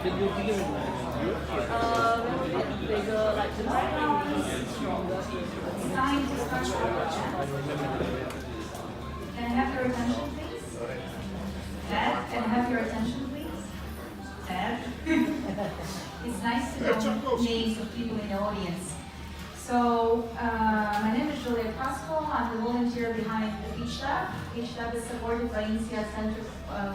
Bigger, like the background is stronger. Can I have your attention, please? Dad, can I have your attention, please? Dad? It's nice to know names of people in the audience. So, my name is Julia Pasco. I'm the volunteer behind the PitchLab. PitchLab is supported by INSEAD Center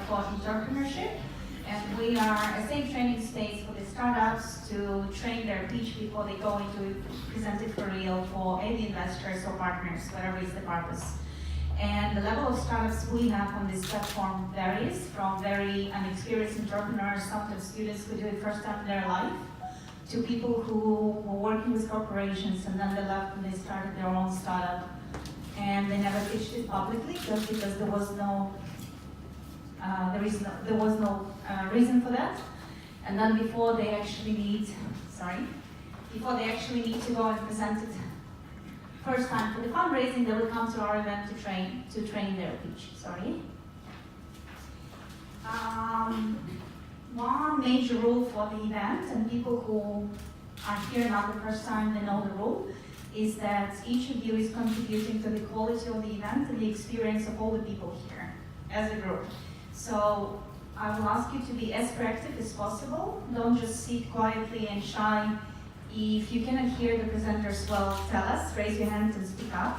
for Entrepreneurship. And we are a safe training space for the startups to train their pitch before they go into present it for real for any investors or partners, whatever is the purpose. And the level of startups we have on this platform varies from very unexperienced entrepreneurs, sometimes students who do it first time in their life, to people who were working with corporations and then they left and they started their own startup. And they never pitched it publicly just because there was no reason for that. And then before they actually need to go and present it first time for the fundraising, they will come to our event to train their pitch. One major rule for the event, and people who are here not the first time, they know the rule, is that each of you is contributing to the quality of the event and the experience of all the people here as a group. So I will ask you to be as proactive as possible. Don't just sit quietly and shy. If you cannot hear the presenters well, tell us, raise your hand and speak up,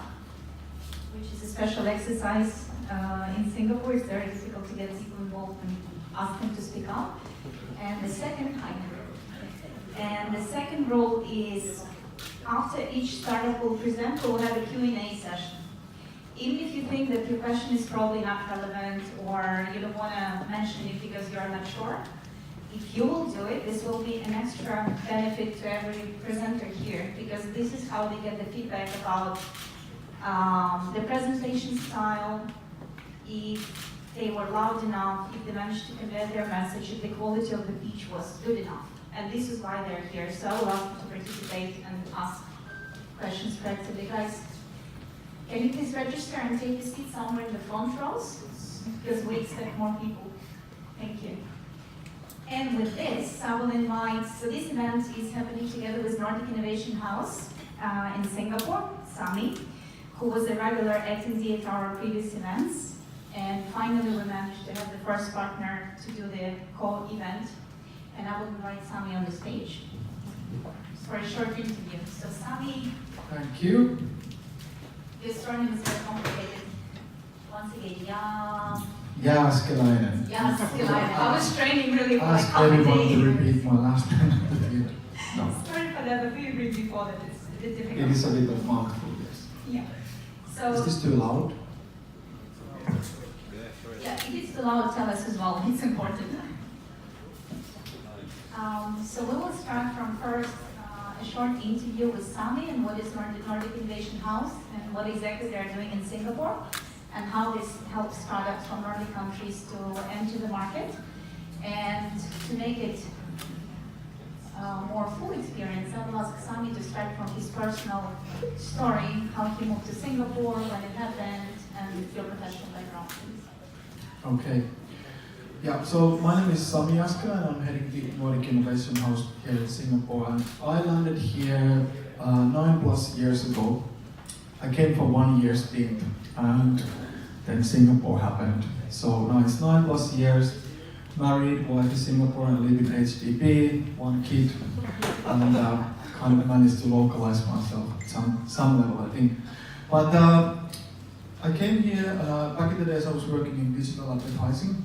which is a special exercise in Singapore. It's very difficult to get people involved and ask them to speak up. And the second rule is, after each startup will present, we'll have a Q&A session. Even if you think that your question is probably not relevant or you don't want to mention it because you're not sure, if you will do it, this will be an extra benefit to every presenter here, because this is how they get the feedback about the presentation style, if they were loud enough, if they managed to convey their message, if the quality of the pitch was good enough. And this is why they're here. So I will ask you to participate and ask questions proactively. Guys, can you please register and take a seat somewhere in the front rows? Because we expect more people. Thank you. And with this, I will invite, so this event is happening together with Nordic Innovation House in Singapore, Sami, who was a regular attendee at our previous events. And finally, we managed to have the first partner to do the co-event. And I will invite Sami on the stage for a short interview. So Sami. Thank you. Your surname is very complicated. Once again, Jaaskelainen. Jaaskelainen. I was training really for Ask everyone to repeat my last name. No. Sorry for that, but we agreed before that it's a bit difficult. It is a bit of mouthful, yes. Yeah. So, is this too loud? Yeah, if it's too loud, tell us as well. It's important. So we will start from first a short interview with Sami and what is Nordic Innovation House and what exactly they are doing in Singapore and how this helps startups from Nordic countries to enter the market. And to make it more full experience, I will ask Sami to start from his personal story, how he moved to Singapore, when it happened, and your professional background, please. Okay. Yeah, so my name is Sami Jaaskelainen and I'm heading the Nordic Innovation House here in Singapore. And I landed here 9+ years ago. I came for 1 year stint and then Singapore happened. So now it's 9+ years, married, wife in Singapore and live in HDB, 1 kid, and kind of managed to localize myself at some level, I think. But I came here, back in the days I was working in digital advertising.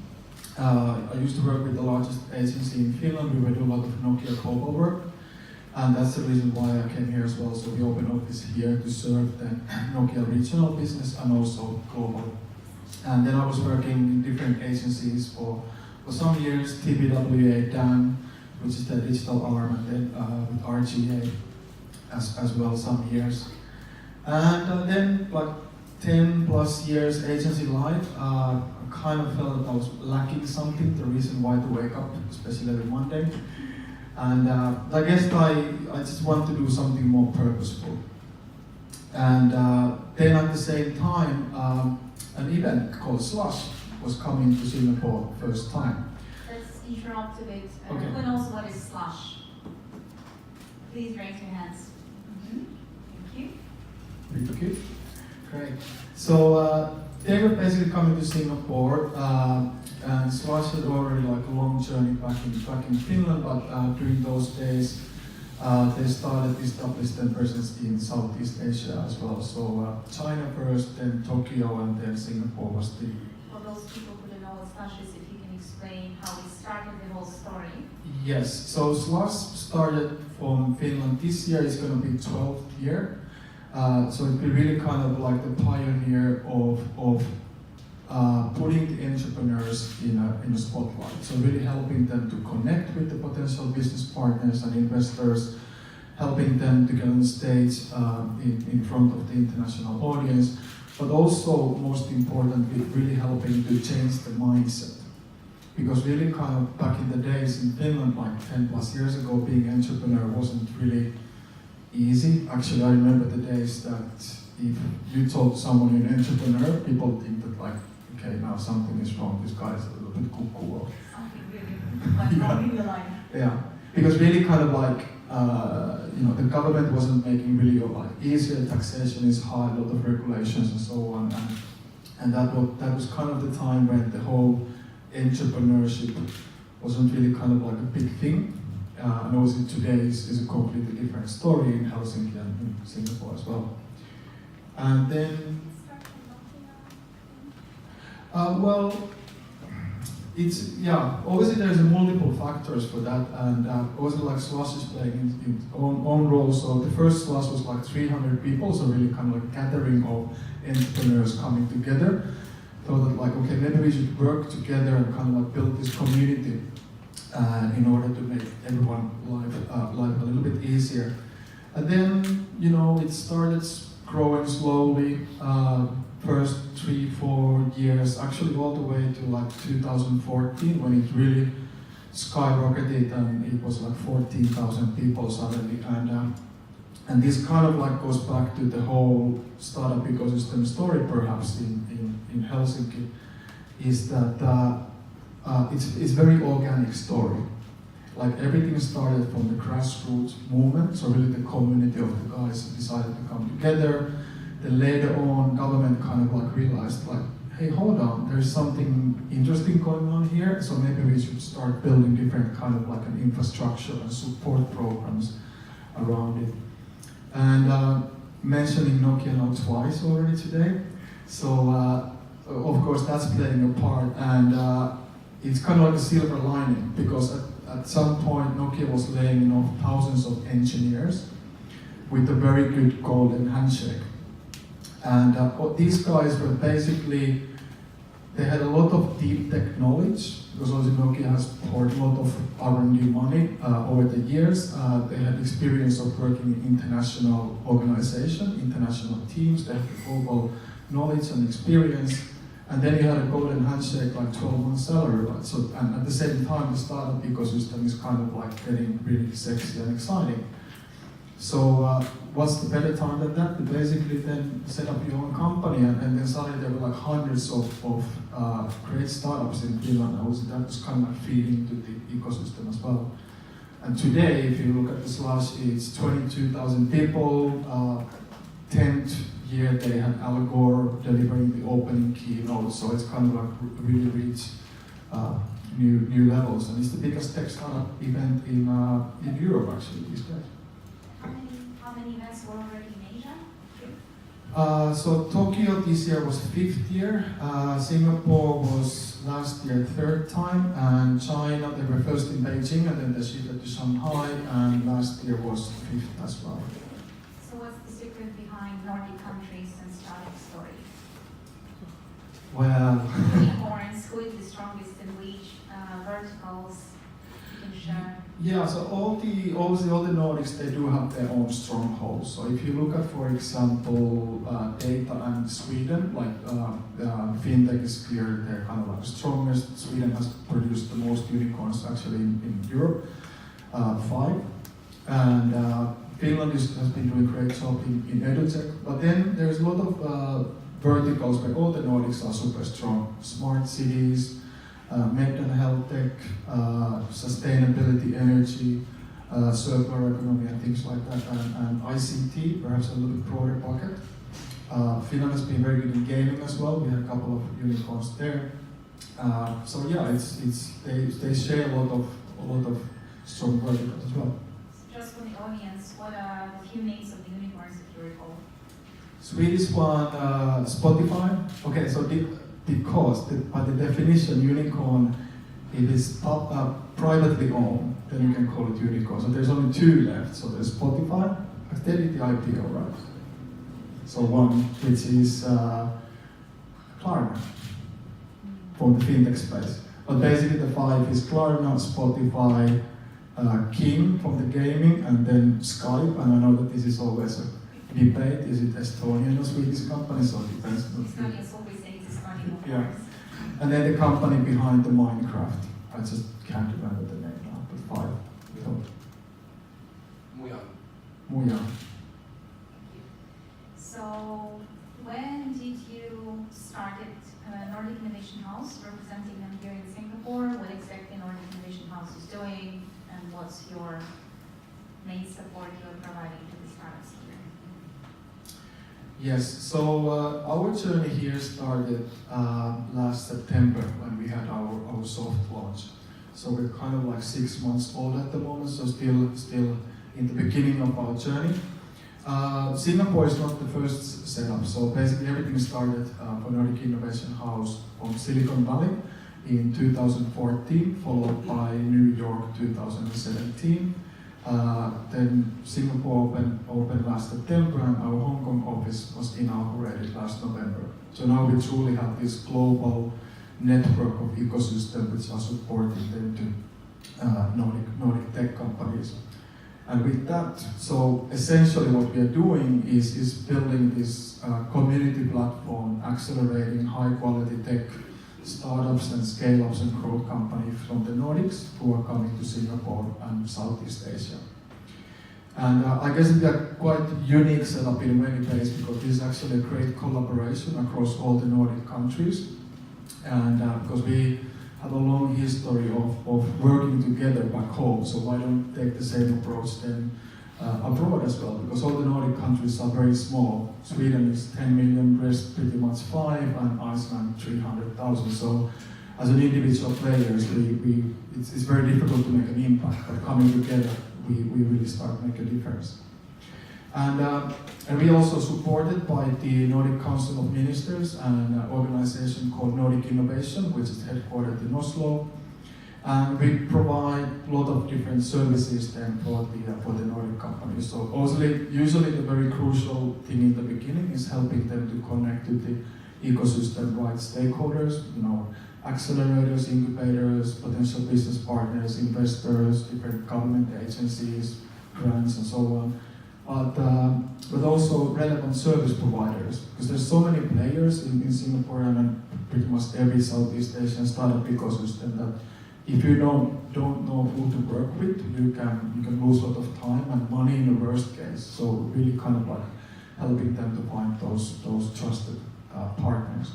I used to work with the largest agency in Finland. We were doing a lot of Nokia global work, and that's the reason why I came here as well. So we opened office here to serve the Nokia regional business and also global. And then I was working in different agencies for some years, TBWA, DAN, which is the digital arm, and then with RGA as well some years. And then like 10+ years agency life, I kind of felt that I was lacking something, the reason why to wake up, especially every Monday. And I guess I just want to do something more purposeful. And then at the same time, an event called Slush was coming to Singapore first time. That's interrupt a bit. Okay. Who knows what is slush? Please raise your hands. Thank you. Pretty good. Great. So they were basically coming to Singapore, and Slush had already like a long journey back in Finland, but during those days they started to establish their presence in Southeast Asia as well. So China first, then Tokyo, and then Singapore was the... For those people who don't know what slush is, if you can explain how it started the whole story. Yes, so Slush started from Finland. This year is going to be 12th year. So it'd be really kind of like the pioneer of putting the entrepreneurs in a spotlight. So really helping them to connect with the potential business partners and investors, helping them to get on stage in front of the international audience, but also most importantly, really helping to change the mindset. Because really kind of back in the days in Finland, like 10 plus years ago, being an entrepreneur wasn't really easy. Actually, I remember the days that if you told someone you're an entrepreneur, people think that like, okay, now something is wrong, this guy is a little bit cuckoo. Something really wrong in your life. Yeah, because really kind of like, the government wasn't making really your life easier, taxation is high, a lot of regulations and so on, and that was kind of the time when the whole entrepreneurship wasn't really kind of like a big thing. And obviously today is a completely different story in Helsinki and in Singapore as well. And then, well, obviously there's multiple factors for that, and also like Slush is playing its own role. So the first Slush was like 300 people, so really kind of like gathering of entrepreneurs coming together. Thought that like, okay, maybe we should work together and kind of like build this community in order to make everyone life a little bit easier. And then, it started growing slowly, first 3-4 years, actually all the way to like 2014 when it really skyrocketed and it was like 14,000 people suddenly. And this kind of like goes back to the whole startup ecosystem story perhaps in Helsinki, is that it's very organic story. Like everything started from the grassroots movement, so really the community of the guys decided to come together. Then later on, government kind of like realized like, hey, hold on, there's something interesting going on here, so maybe we should start building different kind of like an infrastructure and support programs around it. And mentioning Nokia now twice already today, so of course that's playing a part, and it's kind of like a silver lining, because at some point Nokia was laying off thousands of engineers with a very good golden handshake. And these guys were basically, they had a lot of deep tech knowledge, because also Nokia has poured a lot of R&D money over the years. They had experience of working in international organization, international teams, they had global knowledge and experience. And then you had a golden handshake, like 12 months salary, right? So, and at the same time, the startup ecosystem is kind of like getting really sexy and exciting. So what's the better time than that? To basically then set up your own company, and then suddenly there were like hundreds of great startups in Finland. That was kind of like feeding to the ecosystem as well. And today, if you look at the Slush, it's 22,000 people. 10th year they had Al Gore delivering the opening keynote, so it's kind of like really reached new levels, and it's the biggest tech startup event in Europe actually these days. How many events were already in Asia? So Tokyo this year was 5th year, Singapore was last year 3rd time, and China, they were first in Beijing and then they shifted to Shanghai, and last year was 5th as well. So what's the secret behind Nordic countries and startup story? Well, Unicorns, who is the strongest in which verticals you can share? yeah, so obviously all the Nordics, they do have their own strongholds. So if you look at, for example, data and Sweden, like fintech is clear, they're kind of like the strongest. Sweden has produced the most unicorns actually in Europe, 5. And Finland has been doing a great job in edutech. But then there's a lot of verticals where all the Nordics are super strong. Smart cities, med and health tech, sustainability, energy, circular economy and things like that, and ICT, perhaps a little bit broader bucket. Finland has been very good in gaming as well. We had a couple of unicorns there. So yeah, they share a lot of strong verticals as well. Just for the audience, what are the few names of the unicorns if you recall? Swedish one, Spotify. Okay, so by the definition, unicorn, it is privately owned, then you can call it unicorn. So there's only two left. So there's Spotify, they did the IPO, right? So one, which is Klarna, from the fintech space. But basically the five is Klarna, Spotify, King from the gaming, and then Skype. And I know that this is always a debate. Is it Estonian or Swedish company? So it depends. Estonians always say it's Estonian, of Yeah. course. And then the company behind the Minecraft. I just can't remember the name now, but five. So, Muja. So, when did you start Nordic Innovation House, representing them here in Singapore? What exactly Nordic Innovation House is doing, and what's your main support you're providing to the startups here? Yes, so our journey here started last September when we had our soft launch. So we're kind of like 6 months old at the moment, so still in the beginning of our journey. Singapore is not the first setup, so basically everything started for Nordic Innovation House from Silicon Valley in 2014, followed by New York 2017. Then Singapore opened last September, and our Hong Kong office was inaugurated last November. So now we truly have this global network of ecosystem which are supporting them to Nordic tech companies. And with that, so essentially what we are doing is building this community platform, accelerating high quality tech startups and scale-ups and growth companies from the Nordics who are coming to Singapore and Southeast Asia. And I guess it's a quite unique setup in many ways because this is actually a great collaboration across all the Nordic countries. And because we have a long history of working together back home, so why don't take the same approach then abroad as well? Because all the Nordic countries are very small. Sweden is 10 million, Greece pretty much 5, and Iceland 300,000. So as an individual players, it's very difficult to make an impact, but coming together, we really start to make a difference. And we also supported by the Nordic Council of Ministers and an organization called Nordic Innovation, which is headquartered in Oslo. And we provide a lot of different services then for the Nordic companies. So usually the very crucial thing in the beginning is helping them to connect to the ecosystem right stakeholders, accelerators, incubators, potential business partners, investors, different government agencies, grants and so on. But also relevant service providers, because there's so many players in Singapore and pretty much every Southeast Asian startup ecosystem that if you don't know who to work with, you can lose a lot of time and money in the worst case. So really kind of like helping them to find those trusted partners.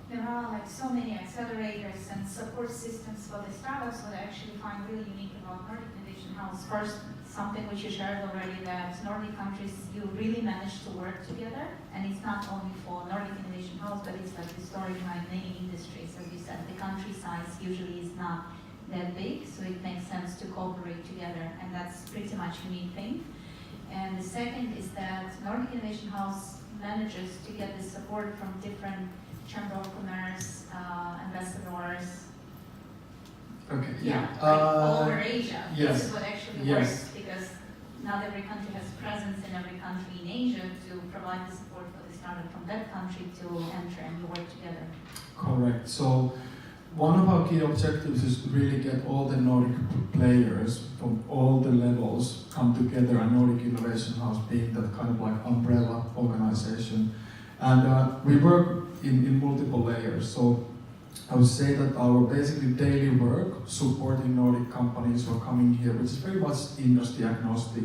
There are so many accelerators and support systems for the startups. What I actually find really unique about Nordic Innovation House, first, something which you shared already, that Nordic countries, you really manage to work together, and it's not only for Nordic Innovation House, but it's like the story behind many industries. As you said, the country size usually is not that big, so it makes sense to cooperate together, and that's pretty much a unique thing. And the second is that Nordic Innovation House manages to get the support from different Chamber of Commerce, ambassadors. Okay, all over Asia. Yes. This is what actually works, because not every country has presence in every country in Asia to provide the support for the startup from that country to enter and to work together. Correct. So one of our key objectives is to really get all the Nordic players from all the levels come together, and Nordic Innovation House being that kind of like umbrella organization. And we work in multiple layers. So I would say that our basically daily work supporting Nordic companies who are coming here, which is very much industry agnostic.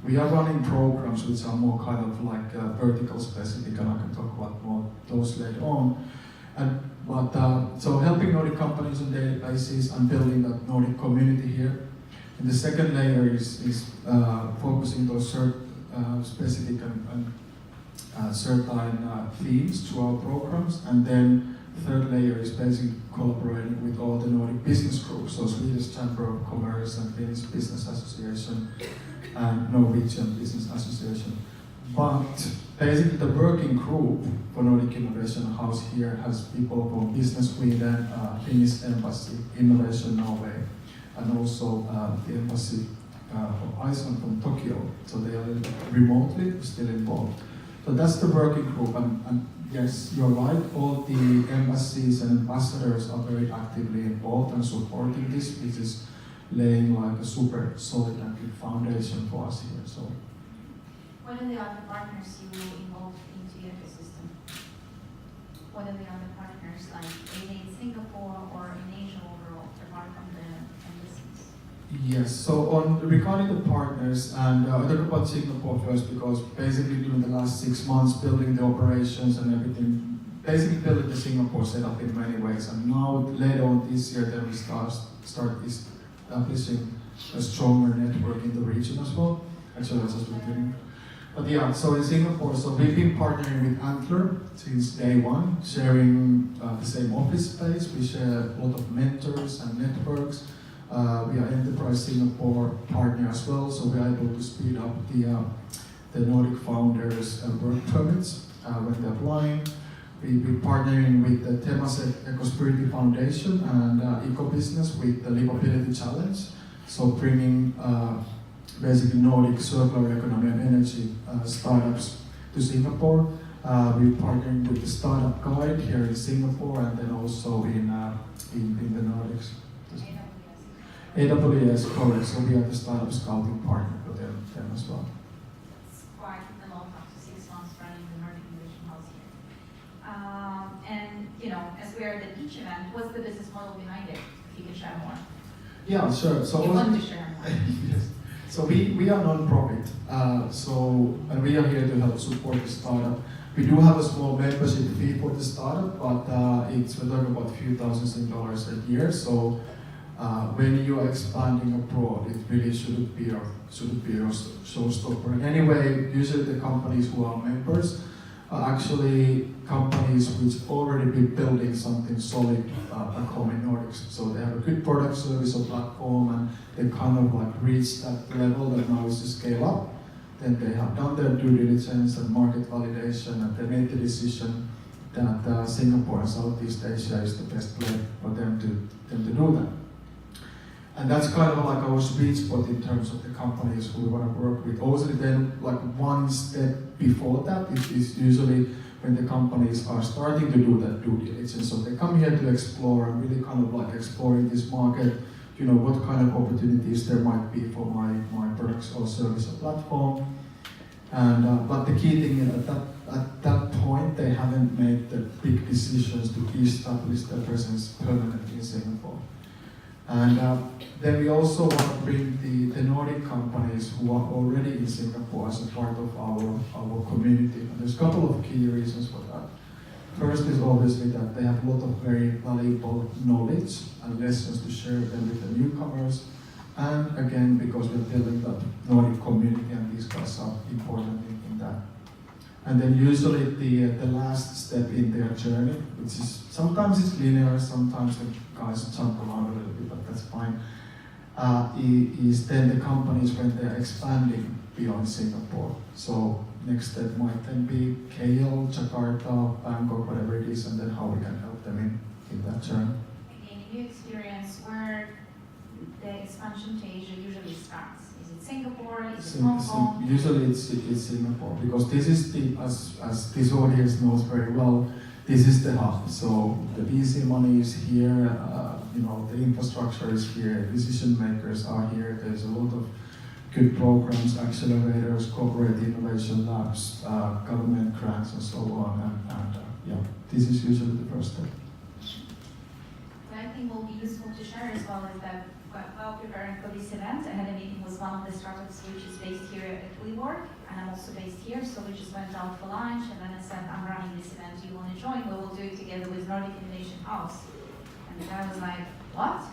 We are running programs which are more kind of like vertical specific, and I can talk about more those later on. So helping Nordic companies on a daily basis and building that Nordic community here. And the second layer is focusing those specific and certain themes to our programs. And then the third layer is basically collaborating with all the Nordic business groups, so Swedish Chamber of Commerce and Finnish Business Association and Norwegian Business Association. But basically the working group for Nordic Innovation House here has people from Business Sweden, Finnish Embassy, Innovation Norway, and also the Embassy of Iceland from Tokyo. So they are remotely still involved. So that's the working group, and yes, you're right, all the embassies and ambassadors are very actively involved and supporting this, which is laying like a super solid and good foundation for us here. So. What are the other partners you involved into your ecosystem? What are the other partners, like in Singapore or in Asia overall, apart from the embassies? Yes, so regarding the partners, and I talk about Singapore first because basically during the last 6 months building the operations and everything, basically building the Singapore setup in many ways, and now later on this year then we start establishing a stronger network in the region as well. Actually that's just beginning. But yeah, so in Singapore, so we've been partnering with Antler since day one, sharing the same office space. We share a lot of mentors and networks. We are Enterprise Singapore partner as well, so we are able to speed up the Nordic founders' work permits when they're applying. We've been partnering with the Temasek Ecospirity Foundation and Ecobusiness with the Livability Challenge, so bringing basically Nordic circular economy and energy startups to Singapore. We're partnering with the Startup Guide here in Singapore and then also in the Nordics. AWS, correct, so we are the startup scouting partner for them as well. It's quite a long time, 6 months running the Nordic Innovation House here. And, you know, as we are at the beach event, what's the business model behind it? If you can share more. Yeah, sure. So you want to share more? Yes. So we are non-profit, and we are here to help support the startup. We do have a small membership fee for the startup, but we're talking about a few thousand dollars a year. So when you are expanding abroad, it really shouldn't be a showstopper. And anyway, usually the companies who are members are actually companies which already been building something solid back home in Nordics. So they have a good product, service, or platform, and they kind of like reached that level that now is to scale up. Then they have done their due diligence and market validation, and they made the decision that Singapore and Southeast Asia is the best place for them to do that. And that's kind of like our sweet spot in terms of the companies who we want to work with. Also then, like one step before that, it is usually when the companies are starting to do that due diligence. So they come here to explore and really kind of like exploring this market, you know, what kind of opportunities there might be for my products or service or platform. And but the key thing is at that point, they haven't made the big decisions to establish their presence permanently in Singapore. And then we also want to bring the Nordic companies who are already in Singapore as a part of our community. And there's a couple of key reasons for that. First is obviously that they have a lot of very valuable knowledge and lessons to share them with the newcomers. And again, because we're building that Nordic community and these guys are important in that. And then usually the last step in their journey, which is sometimes it's linear, sometimes the guys jump around a little bit, but that's fine, is then the companies when they're expanding beyond Singapore. So next step might then be KL, Jakarta, Bangkok, whatever it is, and then how we can help them in that journey. Again, in your experience, where the expansion to Asia usually starts? Is it Singapore? Is it Hong Kong? Usually it's Singapore, because this is as this audience knows very well, this is the hub. So the VC money is here, you know, the infrastructure is here, decision makers are here, there's a lot of good programs, accelerators, corporate innovation labs, government grants and so on, and yeah, this is usually the first step. What I think will be useful to share as well is that while preparing for this event, I had a meeting with one of the startups which is based here at WeWork, and I'm also based here, so we just went out for lunch, and then I said, I'm running this event, do you want to join? We will do it together with Nordic Innovation House. And And the guy was like, what?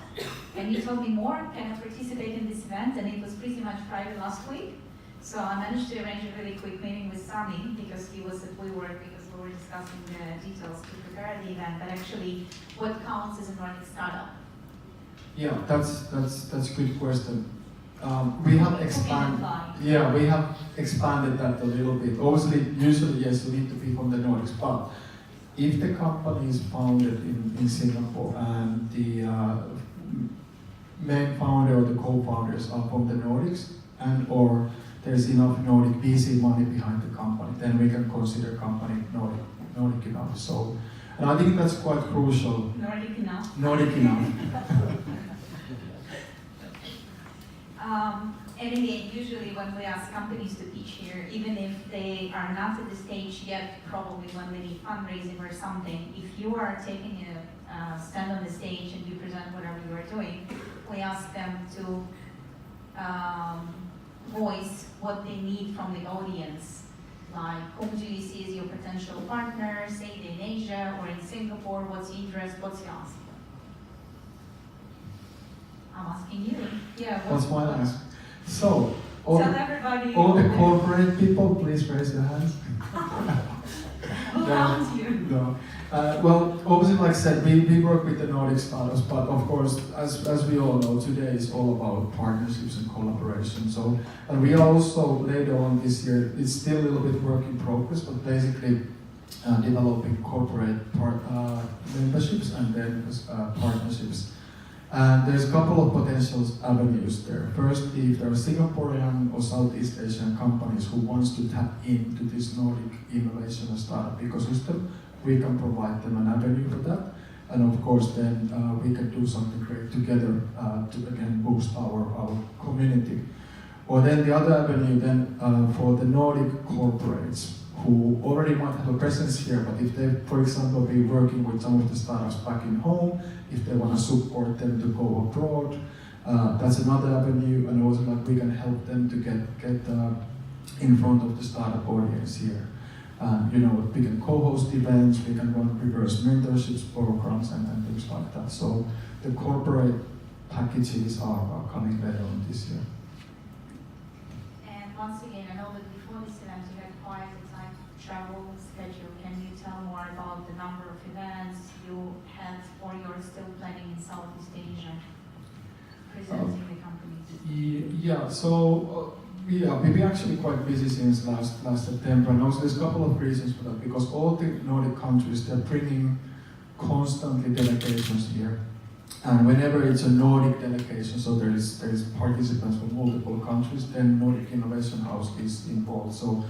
Can you tell me more? Can I participate in this event? And it was pretty much Friday last week. So I managed to arrange a really quick meeting with Sami because he was at WeWork because we were discussing the details to prepare the event, but actually what counts as a Nordic startup? Yeah, that's a good question. We have expanded. Yeah, we have expanded that a little bit. Obviously, usually yes, you need to be from the Nordics, but if the company is founded in Singapore and the main founder or the co-founders are from the Nordics and or there's enough Nordic VC money behind the company, then we can consider company Nordic enough. So, and I think that's quite crucial. Nordic enough. Nordic enough. And again, usually when we ask companies to pitch here, even if they are not at the stage yet, probably when they need fundraising or something, if you are taking a stand on the stage and you present whatever you are doing, we ask them to voice what they need from the audience. Like, whom do you see as your potential partner, say in Asia or in Singapore, what's your interest, what's your ask? I'm asking you. Yeah. That's why I ask. So, all the corporate people, please raise your hands. Who found you? No. Well, obviously, like I said, we work with the Nordic startups, but of course, as we all know, today is all about partnerships and collaboration. So, and we also later on this year, it's still a little bit work in progress, but basically developing corporate memberships and then partnerships. And there's a couple of potential avenues there. First, if there are Singaporean or Southeast Asian companies who wants to tap into this Nordic innovation and startup ecosystem, we can provide them an avenue for that. And of course, then we can do something great together to again boost our community. Or then the other avenue then for the Nordic corporates who already might have a presence here, but if they, for example, be working with some of the startups back in home, if they want to support them to go abroad, that's another avenue, and also like we can help them to get in front of the startup audience here. You know, we can co-host events, we can run reverse mentorships programs and things like that. So the corporate packages are coming later on this year. And once again, I know that before this event you had quite a tight travel schedule. Can you tell more about the number of events you had or you're still planning in Southeast Asia, presenting the companies? Yeah, so we've been actually quite busy since last September, and also there's a couple of reasons for that, because all the Nordic countries, they're bringing constantly delegations here. And whenever it's a Nordic delegation, so there is participants from multiple countries, then Nordic Innovation House is involved. So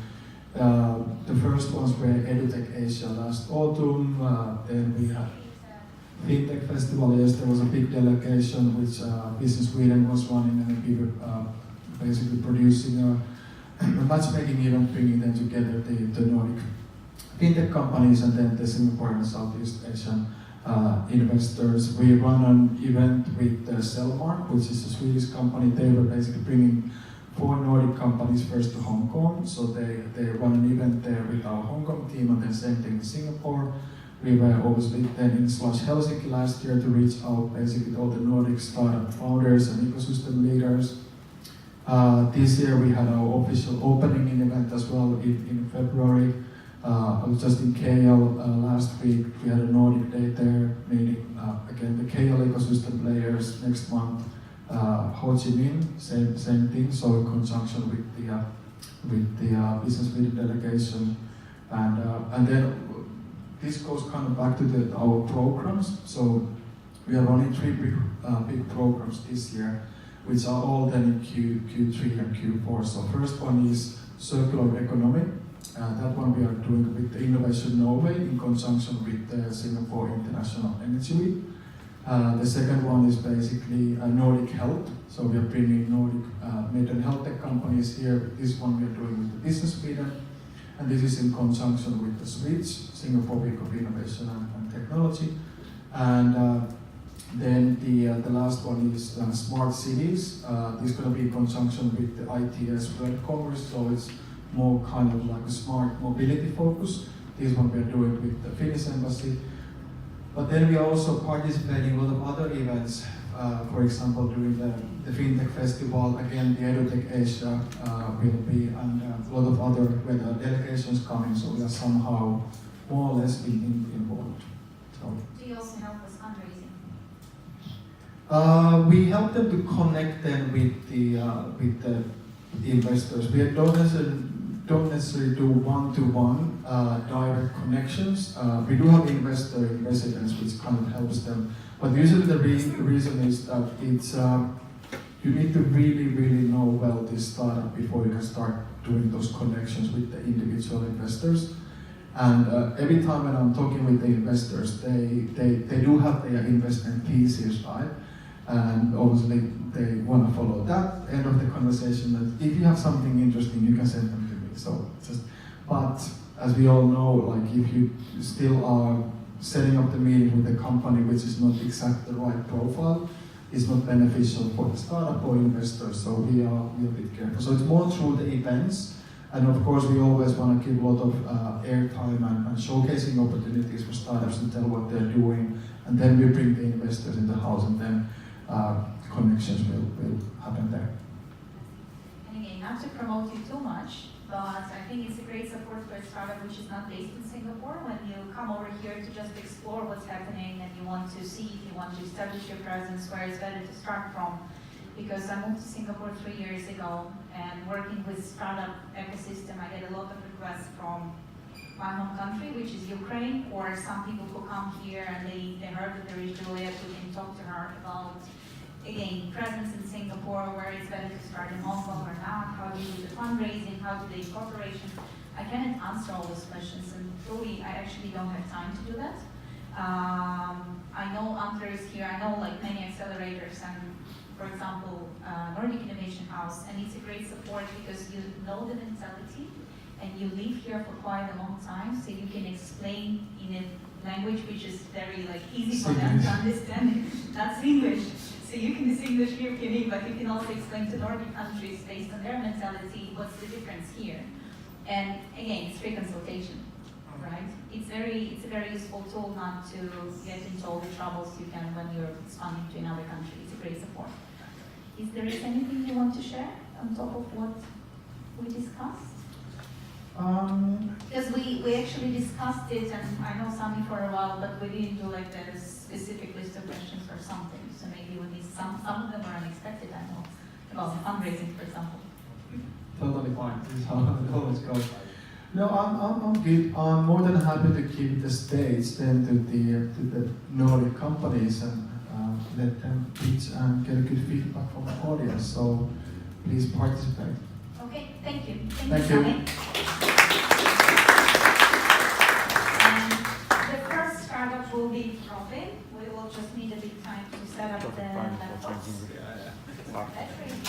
the first ones were EduTech Asia last autumn, then we had FinTech Festival, yes, there was a big delegation which Business Sweden was running, and we were basically producing a matchmaking event, bringing them together, the Nordic FinTech companies and then the Singaporean and Southeast Asian investors. We run an event with Cellmark, which is a Swedish company. They were basically bringing 4 Nordic companies first to Hong Kong, so they run an event there with our Hong Kong team, and then same thing in Singapore. We were obviously then in Helsinki last year to reach out basically all the Nordic startup founders and ecosystem leaders. This year we had our official opening event as well in February. I was just in KL last week. We had a Nordic Day there, meeting again the KL ecosystem players. Next month, Ho Chi Minh, same thing. So in conjunction with the Business Sweden delegation, and then this goes kind of back to our programs. So we are running 3 big programs this year, which are all then in Q3 and Q4. So first one is circular economy. That one we are doing with the Innovation Norway in conjunction with the Singapore International Energy Week. The second one is basically Nordic Health. So we are bringing Nordic mid and health tech companies here. This one we are doing with the Business Sweden. And this is in conjunction with the SWITCH, Singapore Week of Innovation and Technology. And then the last one is Smart Cities. This is going to be in conjunction with the ITS World Congress, so it's more kind of like a smart mobility focus. This one we are doing with the Finnish Embassy. But then we are also participating in a lot of other events. For example, during the FinTech Festival, again, the EduTech Asia will be, and a lot of other where the delegations coming, so we are somehow more or less involved. So. Do you also help with fundraising? We help them to connect them with the investors. We don't necessarily do one-to-one direct connections. We do have investor in residence, which kind of helps them. But usually the reason is that it's you need to really know well this startup before you can start doing those connections with the individual investors. And every time when I'm talking with the investors, they do have their investment thesis, right? And obviously they want to follow that. End of the conversation, that if you have something interesting, you can send them to me. So but as we all know, like if you still are setting up the meeting with a company which is not exactly the right profile, it's not beneficial for the startup or investors. So we are a bit careful. So it's more through the events. And of course, we always want to give a lot of airtime and showcasing opportunities for startups to tell what they're doing. And then we bring the investors in the house, and then connections will happen there. And again, not to promote you too much, but I think it's a great support for a startup which is not based in Singapore. When you come over here to just explore what's happening and you want to see if you want to establish your presence, where it's better to start from. Because I moved to Singapore 3 years ago, and working with startup ecosystem, I get a lot of requests from my home country, which is Ukraine, or some people who come here and they heard that there is Juliet, we can talk to her about, again, presence in Singapore, where it's better to start in Hong Kong or not, how do you do the fundraising, how do they incorporation. I cannot answer all those questions, and truly, I actually don't have time to do that. I know Ante is here, I know like many accelerators, and for example, Nordic Innovation House, and it's a great support because you know the mentality and you live here for quite a long time, so you can explain in a language which is very like easy for them to understand. That's English, so you can distinguish European, but you can also explain to Nordic countries based on their mentality what's the difference here. And again, it's free consultation, right? It's a very useful tool not to get into all the troubles you can when you're expanding to another country. It's a great support. Is there anything you want to share on top of what we discussed? Because we actually discussed it, and I know Sami for a while, but we didn't do like a specific list of questions or something. So maybe we need some of them are unexpected. I know about fundraising, for example. Totally fine. This is how it always goes. No, I'm good. I'm more than happy to give the stage then to the Nordic companies and let them pitch and get a good feedback from the audience. So please participate. Okay, thank you. Thank you. Sami. The first startup will be Robin. We will just need a bit time to set up the laptops. Battery is